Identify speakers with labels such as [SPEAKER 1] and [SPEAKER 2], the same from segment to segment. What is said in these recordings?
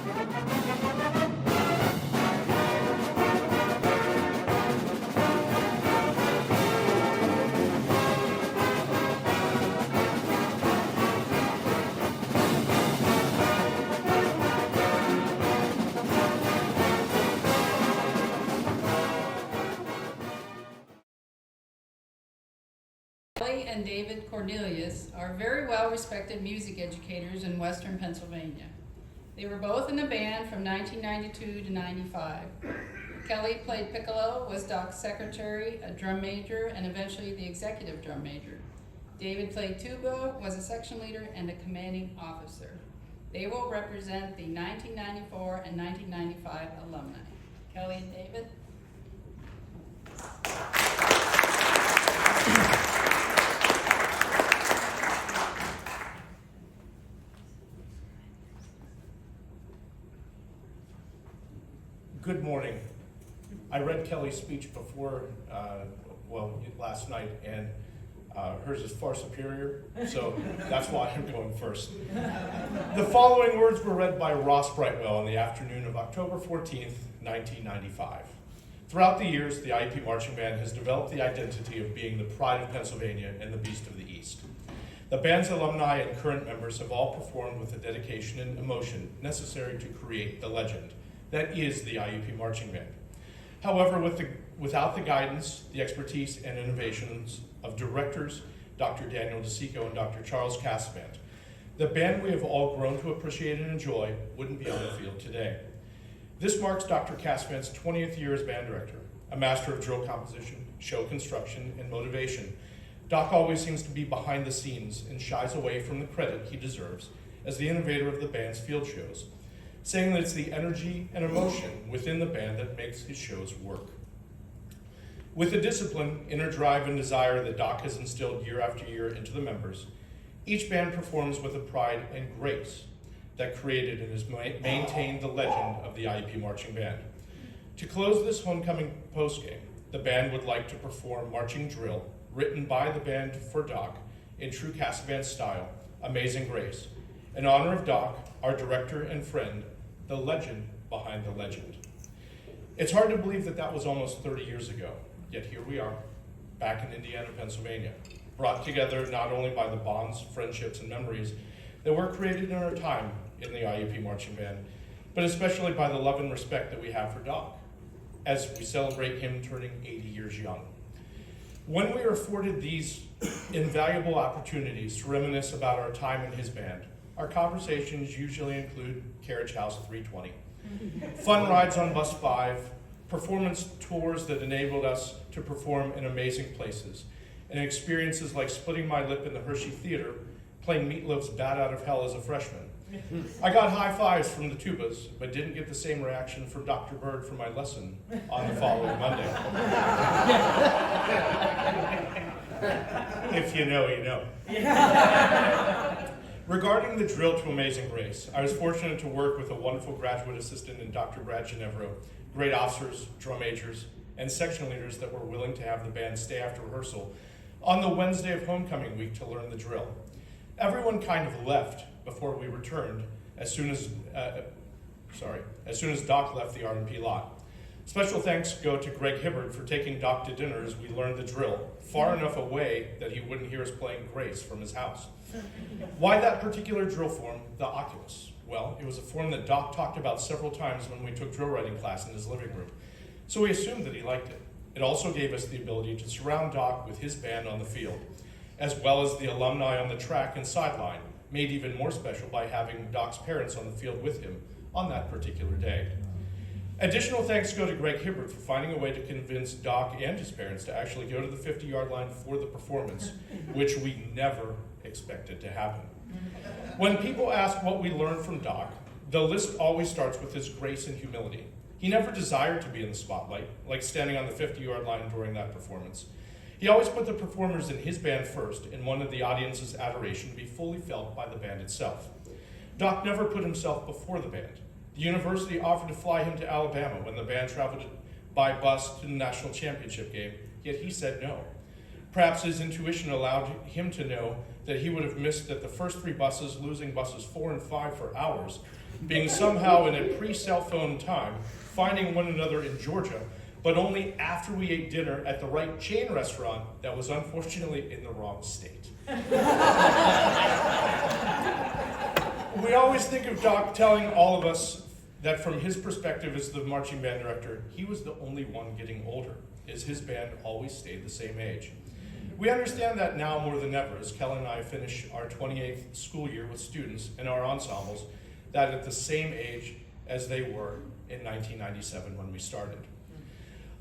[SPEAKER 1] Kelly and David Cornelius are very well-respected music educators in Western Pennsylvania. They were both in a band from 1992 to 95. Kelly played piccolo, was Doc's secretary, a drum major, and eventually the executive drum major. David played tuba, was a section leader, and a commanding officer. They will represent the 1994 and 1995 alumni. Kelly and David.
[SPEAKER 2] Good morning. I read Kelly's speech before, last night, and hers is far superior, so that's why I'm going first. The following words were read by Ross Brightwell on the afternoon of October 14th, 1995. Throughout the years, the IUP Marching Band has developed the identity of being the pride of Pennsylvania and the beast of the East. The band's alumni and current members have all performed with the dedication and emotion necessary to create the legend that is the IUP Marching Band. However, without the guidance, the expertise, and innovations of directors Dr. Daniel DeSico and Dr. Charles Casavant, the band we have all grown to appreciate and enjoy wouldn't be on the field today. This marks Dr. Casavant's 20th year as band director, a master of drill composition, show construction, and motivation. Doc always seems to be behind the scenes and shies away from the credit he deserves as the innovator of the band's field shows, saying that it's the energy and emotion within the band that makes his shows work. With the discipline, inner drive, and desire that Doc has instilled year after year into the members, each band performs with a pride and grace that created and has maintained the legend of the IUP Marching Band. To close this homecoming postgame, the band would like to perform Marching Drill, written by the band for Doc in true Casavant style, Amazing Grace, in honor of Doc, our director and friend, the legend behind the legend. It's hard to believe that that was almost 30 years ago, yet here we are, back in Indiana, Pennsylvania, brought together not only by the bonds, friendships, and memories that were created in our time in the IUP Marching Band, but especially by the love and respect that we have for Doc, as we celebrate him turning 80 years young. When we are afforded these invaluable opportunities to reminisce about our time in his band, our conversations usually include Carriage House 320, fun rides on Bus 5, performance tours that enabled us to perform in amazing places, and experiences like splitting my lip in the Hershey Theater, playing Meatloaf's Bat Out of Hell as a freshman. I got high fives from the tubas, but didn't get the same reaction from Dr. Bird for my lesson on the following Monday. If you know, you know. Regarding the drill to Amazing Grace, I was fortunate to work with a wonderful graduate assistant in Dr. Brad Ginevro, great officers, drum majors, and section leaders that were willing to have the band stay after rehearsal on the Wednesday of homecoming week to learn the drill. Everyone kind of left before we returned as soon as Doc left the R&P lot. Special thanks go to Greg Hibbard for taking Doc to dinner as we learned the drill, far enough away that he wouldn't hear us playing Grace from his house. Why that particular drill form, the Oculus? Well, it was a form that Doc talked about several times when we took drill writing class in his living room, so we assumed that he liked it. It also gave us the ability to surround Doc with his band on the field, as well as the alumni on the track and sideline, made even more special by having Doc's parents on the field with him on that particular day. Additional thanks go to Greg Hibbert for finding a way to convince Doc and his parents to actually go to the 50-yard line for the performance, which we never expected to happen. When people ask what we learned from Doc, the list always starts with his grace and humility. He never desired to be in the spotlight, like standing on the 50-yard line during that performance. He always put the performers in his band first and wanted the audience's adoration to be fully felt by the band itself. Doc never put himself before the band. The university offered to fly him to Alabama when the band traveled by bus to the national championship game, yet he said no. Perhaps his intuition allowed him to know that he would have missed that the first 3 buses, losing buses 4 and 5 for hours, being somehow in a pre-cell phone time, finding one another in Georgia, but only after we ate dinner at the right chain restaurant that was unfortunately in the wrong state. We always think of Doc telling all of us that from his perspective as the marching band director, he was the only one getting older, as his band always stayed the same age. We understand that now more than ever, as Kelly and I finish our 28th school year with students in our ensembles that at the same age as they were in 1997 when we started.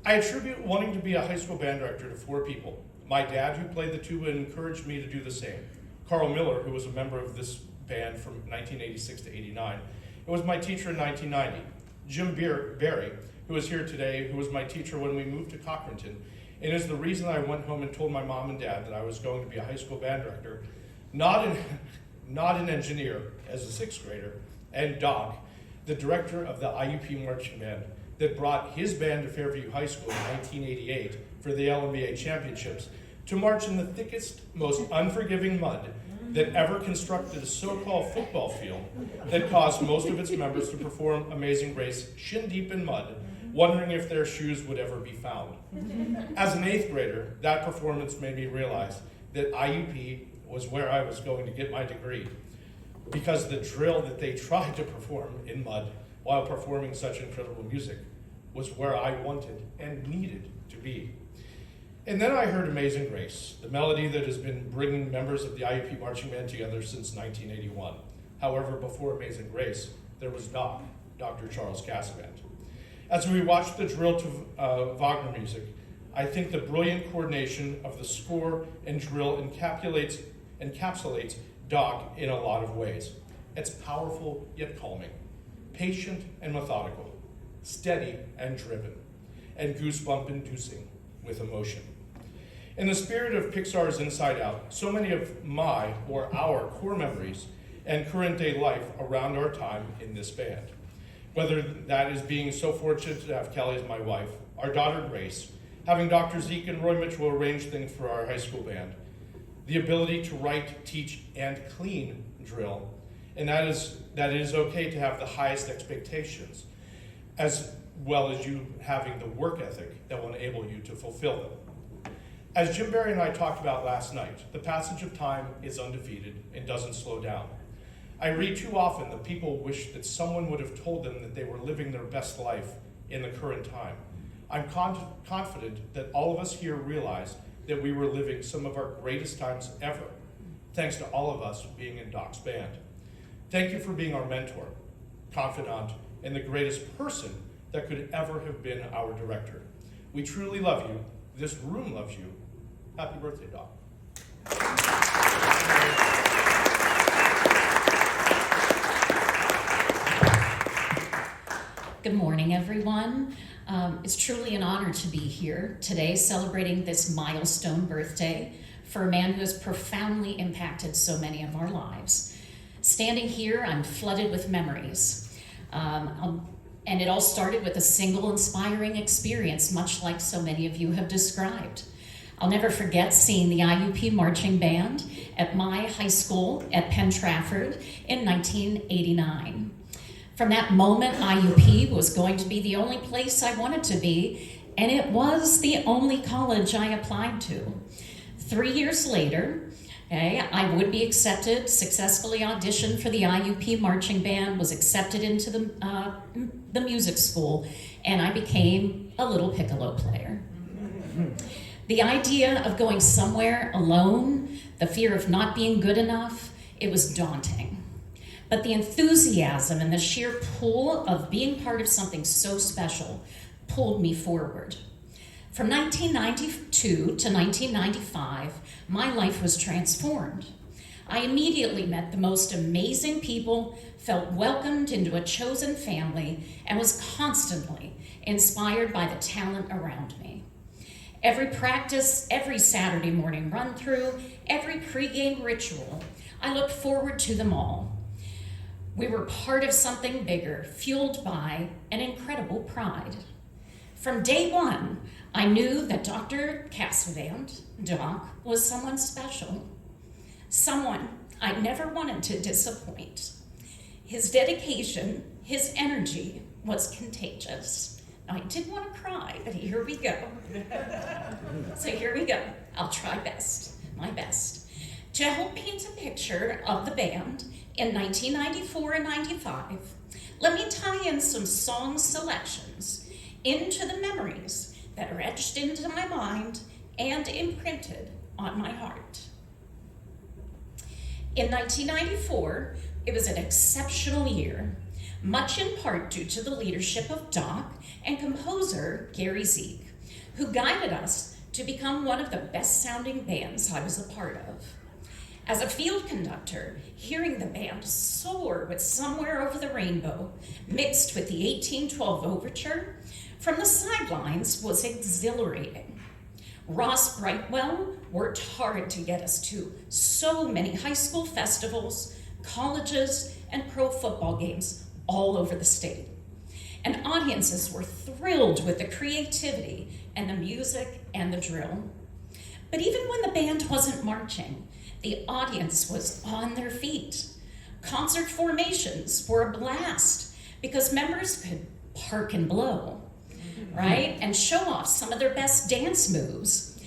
[SPEAKER 2] I attribute wanting to be a high school band director to 4 people. My dad, who played the tuba and encouraged me to do the same. Carl Miller, who was a member of this band from 1986 to 89, and was my teacher in 1990. Jim Barry, who is here today, who was my teacher when we moved to Cochranton, and is the reason I went home and told my mom and dad that I was going to be a high school band director, not an engineer as a 6th grader, and Doc, the director of the IUP Marching Band, that brought his band to Fairview High School in 1988 for the LMBA championships to march in the thickest, most unforgiving mud that ever constructed a so-called football field that caused most of its members to perform Amazing Grace shin deep in mud, wondering if their shoes would ever be found. As an 8th grader, that performance made me realize that IUP was where I was going to get my degree, because the drill that they tried to perform in mud while performing such incredible music was where I wanted and needed to be. And then I heard Amazing Grace, the melody that has been bringing members of the IUP Marching Band together since 1981. However, before Amazing Grace, there was Dr. Charles Casavant. As we watched the drill to Wagnermusik, I think the brilliant coordination of the score and drill encapsulates Doc in a lot of ways. It's powerful yet calming, patient and methodical, steady and driven, and goosebump-inducing with emotion. In the spirit of Pixar's Inside Out, so many of my or our core memories and current day life around our time in this band. Whether that is being so fortunate to have Kelly as my wife, our daughter Grace, having Dr. Zeke and Roy Mitchell arrange things for our high school band, the ability to write, teach, and clean drill, and that it is okay to have the highest expectations, as well as you having the work ethic that will enable you to fulfill them. As Jim Barry and I talked about last night, the passage of time is undefeated and doesn't slow down. I read too often that people wish that someone would have told them that they were living their best life in the current time. I'm confident that all of us here realize that we were living some of our greatest times ever, thanks to all of us being in Doc's band. Thank you for being our mentor, confidant, and the greatest person that could ever have been our director. We truly love you. This room loves you. Happy birthday, Doc.
[SPEAKER 3] Good morning, everyone. It's truly an honor to be here today celebrating this milestone birthday for a man who has profoundly impacted so many of our lives. Standing here, I'm flooded with memories. And it all started with a single inspiring experience, much like so many of you have described. I'll never forget seeing the IUP Marching Band at my high school at Penn Trafford in 1989. From that moment, IUP was going to be the only place I wanted to be, and it was the only college I applied to. 3 years later, I would be accepted, successfully auditioned for the IUP Marching Band, was accepted into the music school, and I became a little piccolo player. The idea of going somewhere alone, the fear of not being good enough, it was daunting. But the enthusiasm and the sheer pull of being part of something so special pulled me forward. From 1992 to 1995, my life was transformed. I immediately met the most amazing people, felt welcomed into a chosen family, and was constantly inspired by the talent around me. Every practice, every Saturday morning run-through, every pregame ritual, I looked forward to them all. We were part of something bigger, fueled by an incredible pride. From day one, I knew that Dr. Casavant, Doc, was someone special, someone I never wanted to disappoint. His dedication, his energy was contagious. I did want to cry, but here we go. So here we go. I'll try my best. To help paint a picture of the band in 1994 and 95, let me tie in some song selections into the memories that are etched into my mind and imprinted on my heart. In 1994, it was an exceptional year, much in part due to the leadership of Doc and composer Gary Zeke, who guided us to become one of the best-sounding bands I was a part of. As a field conductor, hearing the band soar with Somewhere Over the Rainbow, mixed with the 1812 Overture, from the sidelines was exhilarating. Ross Brightwell worked hard to get us to so many high school festivals, colleges, and pro football games all over the state. And audiences were thrilled with the creativity and the music and the drill. But even when the band wasn't marching, the audience was on their feet. Concert formations were a blast because members could park and blow, right? And show off some of their best dance moves.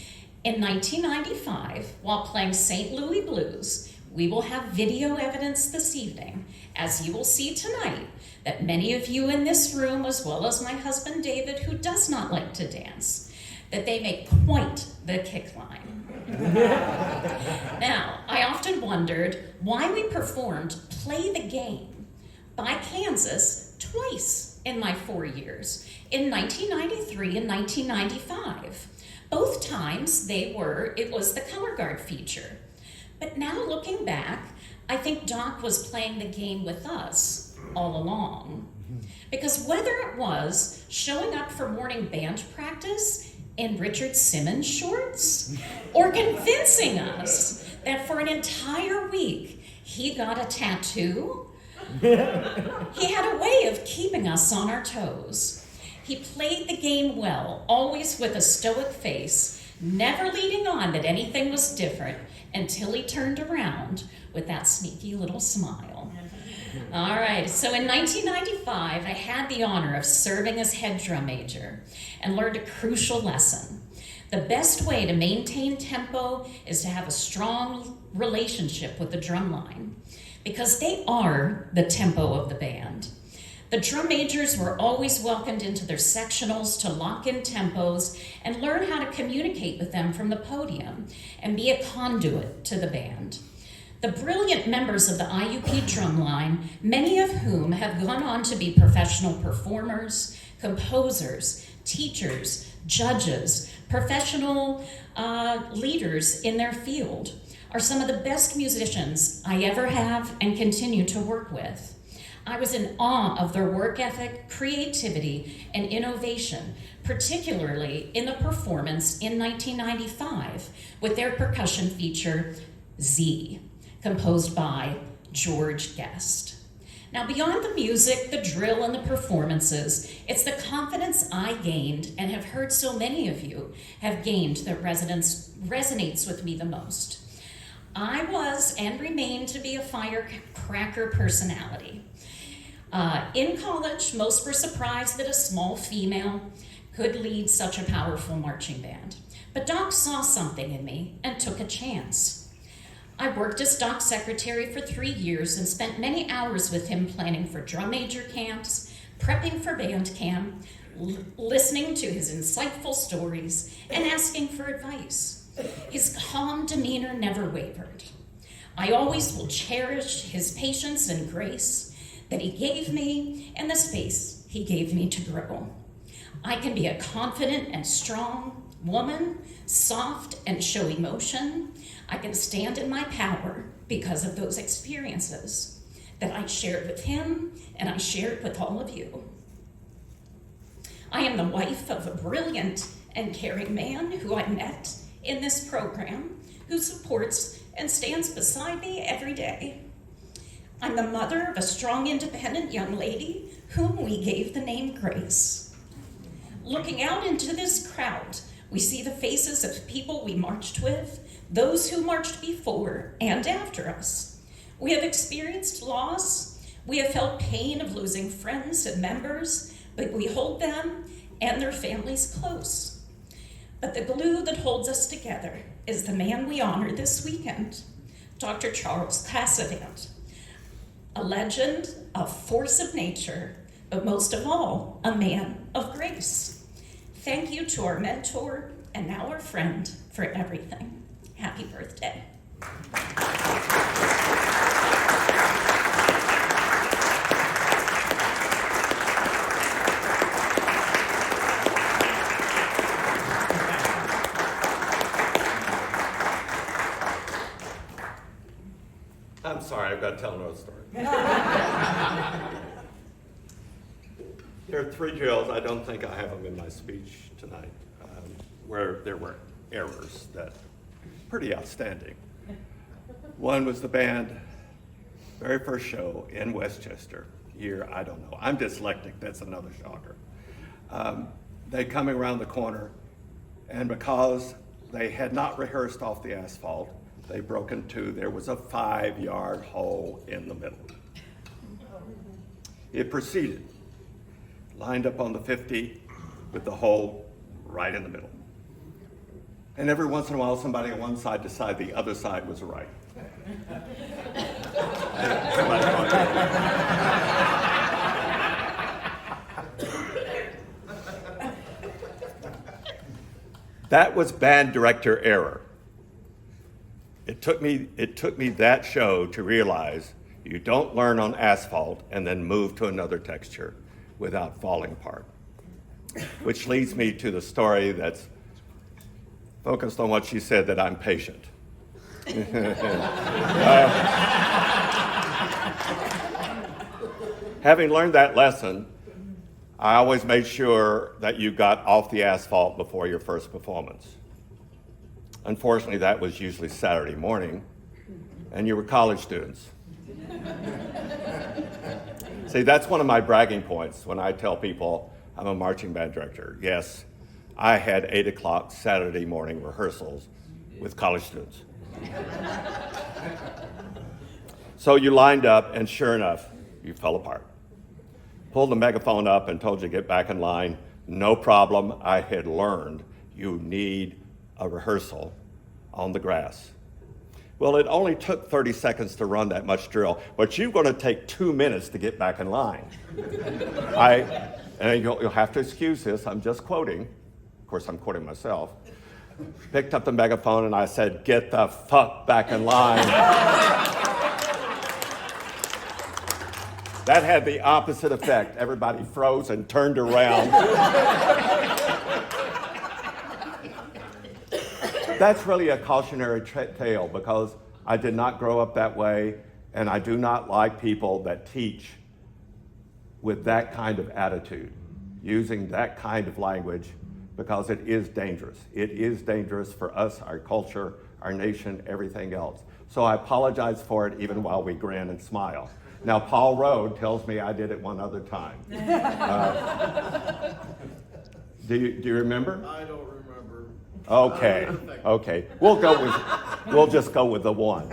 [SPEAKER 3] In 1995, while playing St. Louis Blues, we will have video evidence this evening, as you will see tonight, that many of you in this room, as well as my husband David, who does not like to dance, that they make quite the kick line. Now, I often wondered why we performed Play the Game by Kansas twice in my 4 years, in 1993 and 1995. Both times it was the color guard feature. But now looking back, I think Doc was playing the game with us all along. Because whether it was showing up for morning band practice in Richard Simmons shorts, or convincing us that for an entire week he got a tattoo, he had a way of keeping us on our toes. He played the game well, always with a stoic face, never leading on that anything was different until he turned around with that sneaky little smile. All right, so in 1995, I had the honor of serving as head drum major and learned a crucial lesson. The best way to maintain tempo is to have a strong relationship with the drum line, because they are the tempo of the band. The drum majors were always welcomed into their sectionals to lock in tempos and learn how to communicate with them from the podium and be a conduit to the band. The brilliant members of the IUP drumline, many of whom have gone on to be professional performers, composers, teachers, judges, professional leaders in their field, are some of the best musicians I ever have and continue to work with. I was in awe of their work ethic, creativity, and innovation, particularly in the performance in 1995 with their percussion feature, Z, composed by George Guest. Now, beyond the music, the drill, and the performances, it's the confidence I gained and have heard so many of you have gained that resonates with me the most. I was and remain to be a firecracker personality. In college, most were surprised that a small female could lead such a powerful marching band. But Doc saw something in me and took a chance. I worked as Doc's secretary for 3 years and spent many hours with him planning for drum major camps, prepping for band camp, listening to his insightful stories, and asking for advice. His calm demeanor never wavered. I always will cherish his patience and grace that he gave me and the space he gave me to grow. I can be a confident and strong woman, soft and show emotion. I can stand in my power because of those experiences that I shared with him and I shared with all of you. I am the wife of a brilliant and caring man who I met in this program, who supports and stands beside me every day. I'm the mother of a strong, independent young lady whom we gave the name Grace. Looking out into this crowd, we see the faces of people we marched with, those who marched before and after us. We have experienced loss. We have felt pain of losing friends and members, but we hold them and their families close. But the glue that holds us together is the man we honor this weekend, Dr. Charles Casavant, a legend, a force of nature, but most of all, a man of grace. Thank you to our mentor and now our friend for everything. Happy birthday.
[SPEAKER 4] I'm sorry, I've got to tell another story. There are 3 drills, I don't think I have them in my speech tonight, where there were errors that pretty outstanding. One was the band, very first show in Westchester, year, I don't know. I'm dyslexic, that's another shocker. They coming around the corner, and because they had not rehearsed off the asphalt, they broke into, there was a 5-yard hole in the middle. It proceeded, lined up on the 50 with the hole right in the middle. And every once in a while, somebody on one side decided the other side was right. That was band director error. It took me that show to realize you don't learn on asphalt and then move to another texture without falling apart. Which leads me to the story that's focused on what she said, that I'm patient. Having learned that lesson, I always made sure that you got off the asphalt before your first performance. Unfortunately, that was usually Saturday morning, and you were college students. See, that's one of my bragging points when I tell people I'm a marching band director. Yes, I had 8 o'clock Saturday morning rehearsals with college students. So you lined up, and sure enough, you fell apart. Pulled the megaphone up and told you to get back in line. No problem, I had learned you need a rehearsal on the grass. Well, it only took 30 seconds to run that much drill, but you're going to take 2 minutes to get back in line. And you'll have to excuse this, I'm just quoting. Of course, I'm quoting myself. Picked up the megaphone and I said, "Get the fuck back in line." That had the opposite effect. Everybody froze and turned around. That's really a cautionary tale because I did not grow up that way, and I do not like people that teach with that kind of attitude, using that kind of language, because it is dangerous. It is dangerous for us, our culture, our nation, everything else. So I apologize for it even while we grin and smile. Now, Paul Rode tells me I did it one other time. Do you remember?
[SPEAKER 5] I don't remember.
[SPEAKER 4] Okay. We'll just go with the one.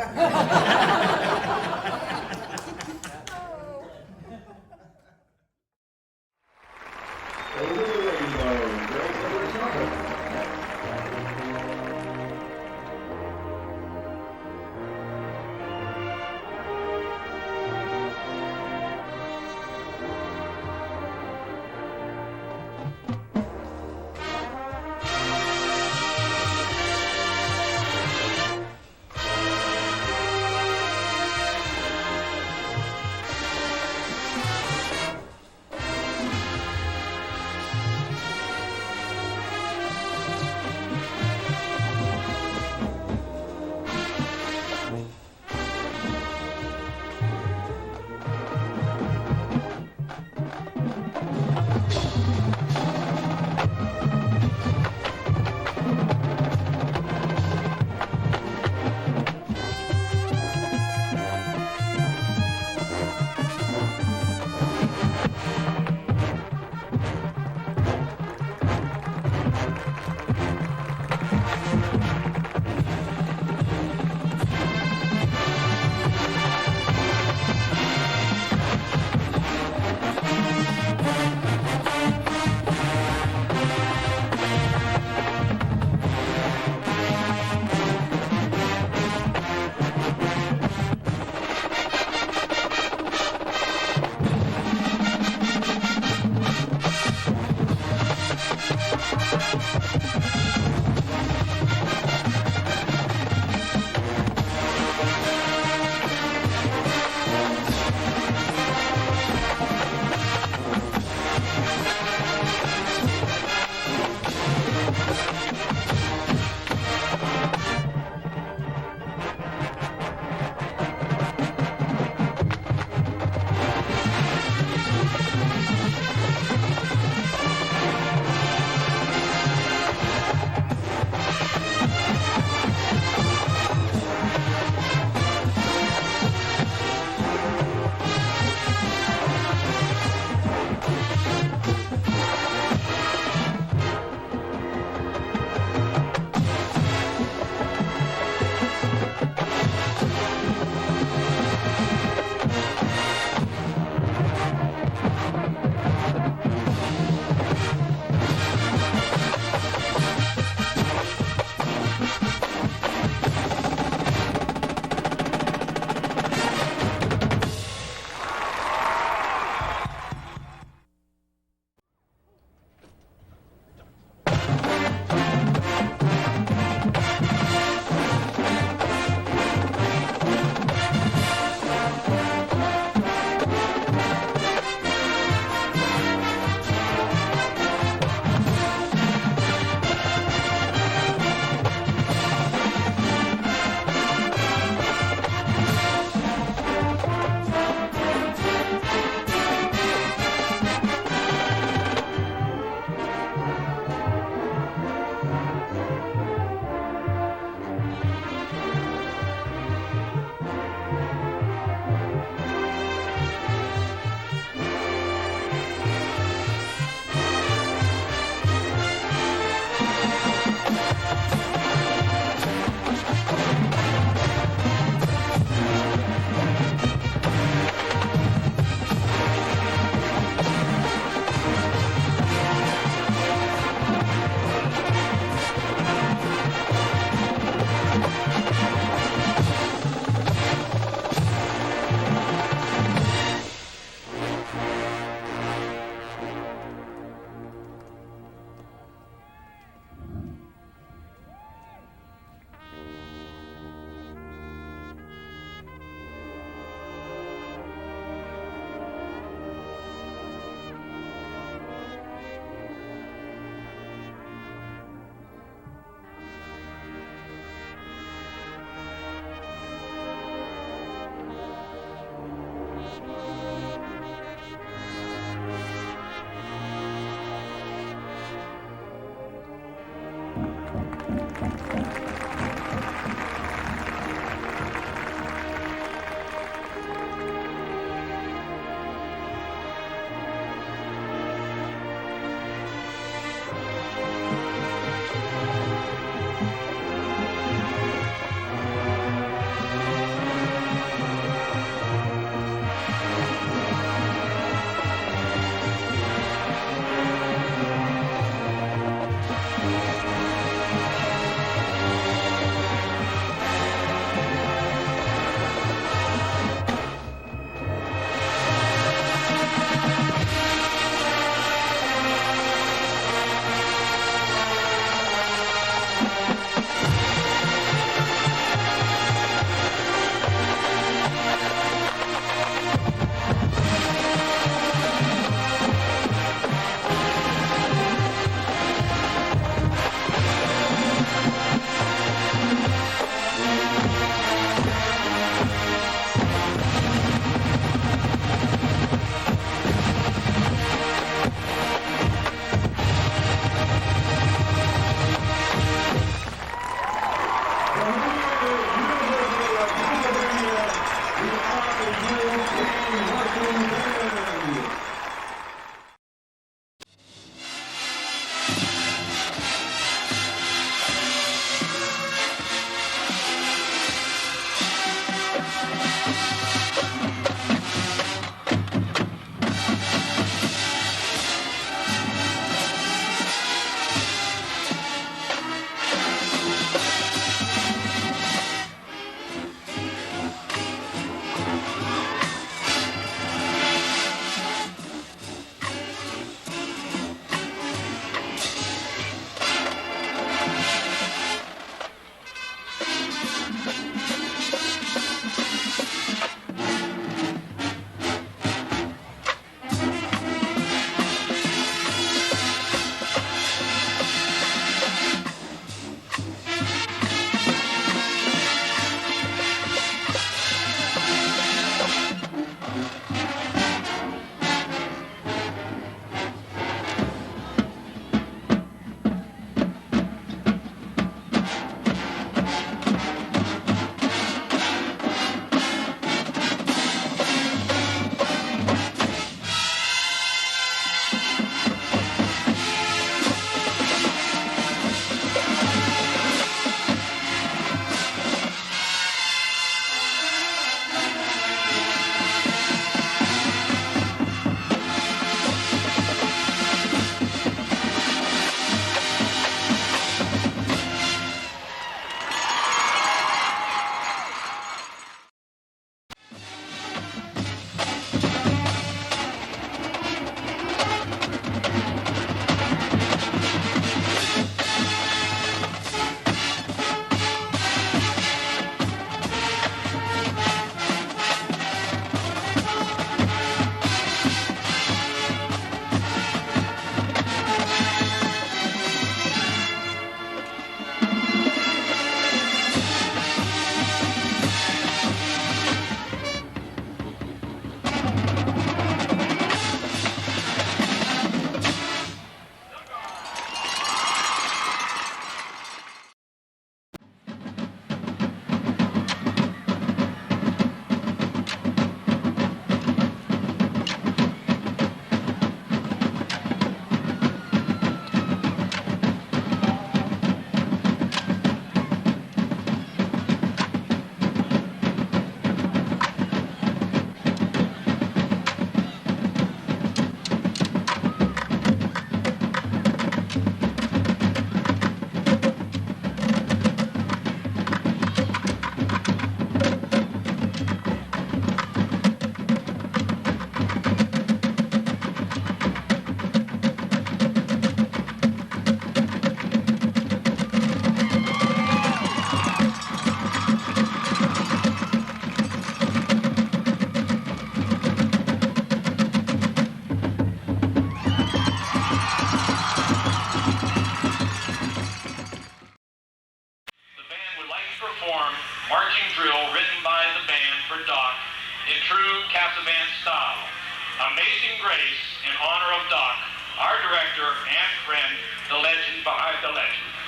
[SPEAKER 5] honor of Doc, our director and friend, the legend behind the legend.